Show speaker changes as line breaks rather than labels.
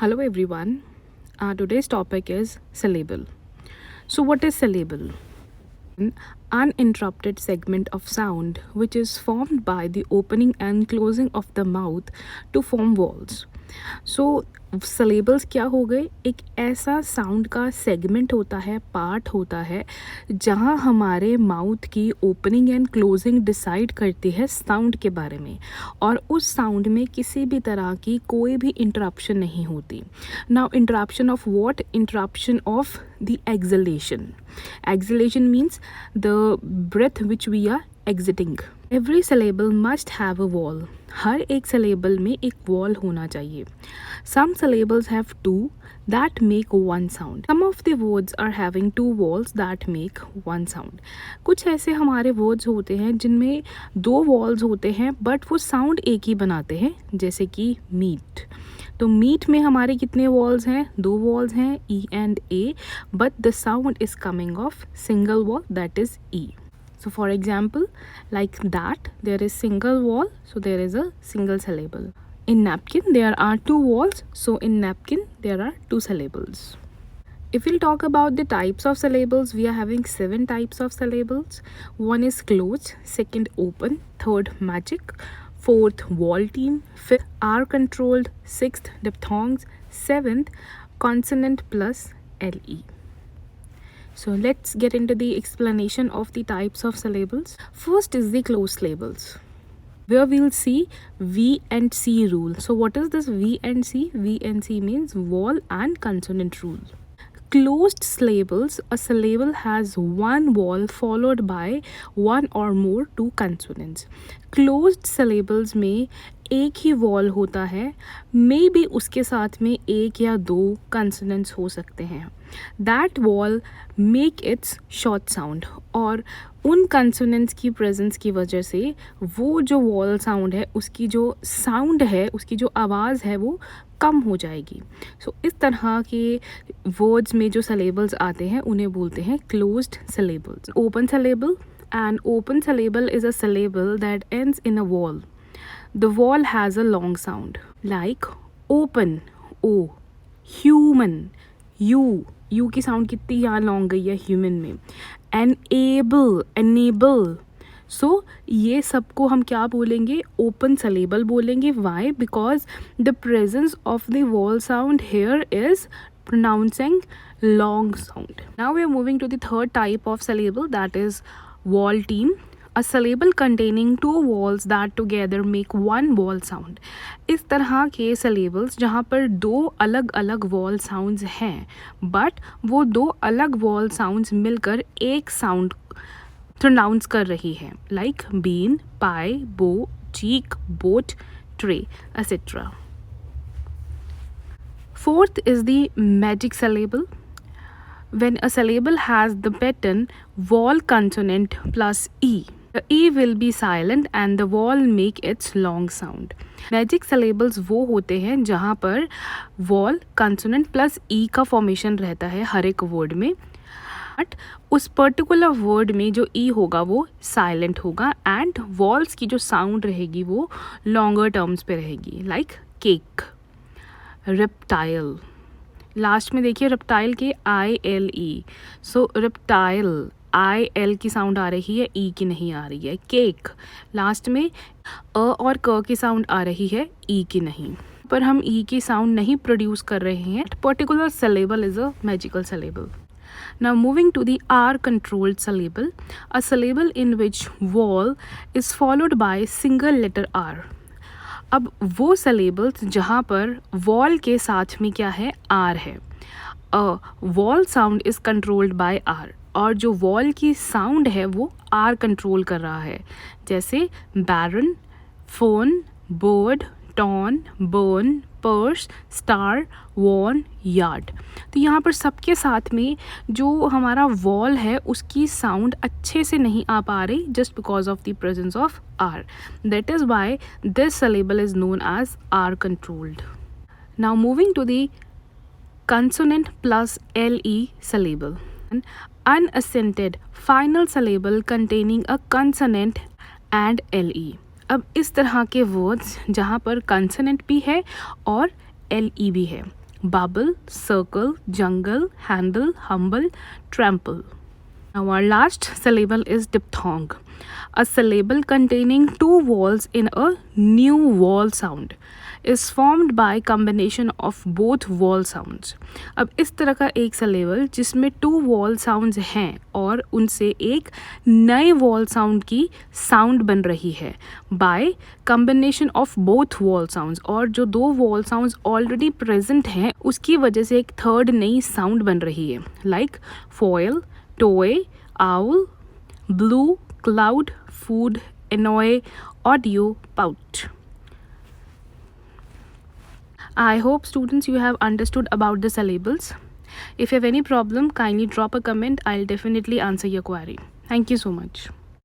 Hello everyone. Today's topic is syllable. So what is syllable? An uninterrupted segment of sound which is formed by the opening and closing of the mouth to form vowels. So syllables क्या हो गए? एक ऐसा sound का segment होता है, part होता है, जहाँ हमारे माउथ की ओपनिंग एंड क्लोजिंग डिसाइड करती है साउंड के बारे में, और उस साउंड में किसी भी तरह की कोई भी इंटरप्शन नहीं होती. Now interruption of what? Interruption of the exhalation. Exhalation means the breath which we are exiting. Every syllable must have a vowel. हर एक syllable में एक वॉल होना चाहिए. Some syllables have two that make one sound. Some of the words are having two vowels that make one sound. कुछ ऐसे हमारे words होते हैं जिनमें दो vowels होते हैं बट वो sound एक ही बनाते हैं, जैसे कि meat. तो मीट में हमारे कितने वॉल्स हैं? दो वॉल्स हैं, E and A, but the sound is coming of single wall, that is E. So for example, like that, there is single wall, so there is a single syllable. In napkin, there are two walls, so in napkin, there are two syllables. If we'll talk about the types of syllables, we are having 7 types of syllables. One is closed, second open, third magic, fourth wall team, fifth R controlled, sixth diphthongs, seventh consonant plus LE. So let's get into the explanation of the types of syllables. First is the closed syllables, where we'll see V and C rule. So what is this V and C? V and C means vowel and consonant rule. Closed syllables, a syllable has one vowel followed by one or more two consonants. Closed syllables में एक ही wall होता है, may be उसके साथ में एक या दो कंसोनेंट्स हो सकते हैं. That wall make it's short sound, और उन कंसोनेंट्स की प्रेजेंस की वजह से वो जो वॉल साउंड है, उसकी जो साउंड है, उसकी जो आवाज़ है, वो कम हो जाएगी. सो इस तरह के वर्ड्स में जो syllables आते हैं उन्हें बोलते हैं closed syllables. Open syllable, and open syllable is a syllable that ends in a vowel. The vowel has a long sound like open, o, human, u की साउंड कितनी यहाँ लॉन्ग गई है human में. enable. सो ये सबको हम क्या बोलेंगे? ओपन syllable बोलेंगे. Why? Because the presence of the vowel sound here is pronouncing long sound. Now we are moving to the third type of syllable, that is vowel team. A syllable containing two vowels that together make one vowel sound. इस तरह के syllables जहाँ पर दो अलग अलग vowel sounds हैं, but वो दो अलग vowel sounds मिलकर एक sound pronounce कर रही है, like bean, pie, bow, cheek, boat, tray, etc. Fourth is the magic syllable. When a syllable has the pattern vowel consonant plus e, the e will be silent and the vowel make its long sound. Magic syllables वो होते हैं जहाँ पर vowel consonant plus e का formation रहता है हर एक word में, बट उस पर्टिकुलर वर्ड में जो ई होगा वो साइलेंट होगा, एंड वॉल्स की जो साउंड रहेगी वो लॉन्गर टर्म्स पे रहेगी, लाइक केक, रेप्टाइल. लास्ट में देखिए रेप्टाइल के ILE, सो रेप्टाइल IL की साउंड आ रही है, ई की नहीं आ रही है. केक लास्ट में अ और क की साउंड आ रही है, ई की नहीं. पर हम ई की साउंड नहीं प्रोड्यूस कर रहे हैं. Particular syllable is a magical syllable. Now moving to the R controlled syllable, a syllable in which vowel is followed by single letter R. अब वो syllables जहाँ पर vowel के साथ में क्या है? R है. A vowel sound is controlled by R, और जो vowel की sound है वो R कंट्रोल कर रहा है, जैसे baron, phone, bird, torn, burn, purse, star, worn, yard. तो यहाँ पर सबके साथ में जो हमारा वॉल है उसकी साउंड अच्छे से नहीं आ पा रही, just because of the presence of R. That is why this syllable is known as R controlled. Now moving to the consonant plus LE syllable. An unaccented final syllable containing a consonant and LE. अब इस तरह के words जहाँ पर consonant भी है और LE भी है. bubble, circle, jungle, handle, humble, trample. Now our last syllable is diphthong, a syllable containing two vowels in a new vowel sound is formed by combination of both vowel sounds. अब इस तरह का एक syllable जिसमें two vowel sounds हैं और उनसे एक नए vowel sound की sound बन रही है by combination of both vowel sounds, और जो दो vowel sounds already present हैं उसकी वजह से एक third नई sound बन रही है, like foil, toy, owl, blue, cloud, food, annoy, audio, pout. I hope students you have understood about the syllables. If you have any problem, kindly drop a comment. I'll definitely answer your query. Thank you so much.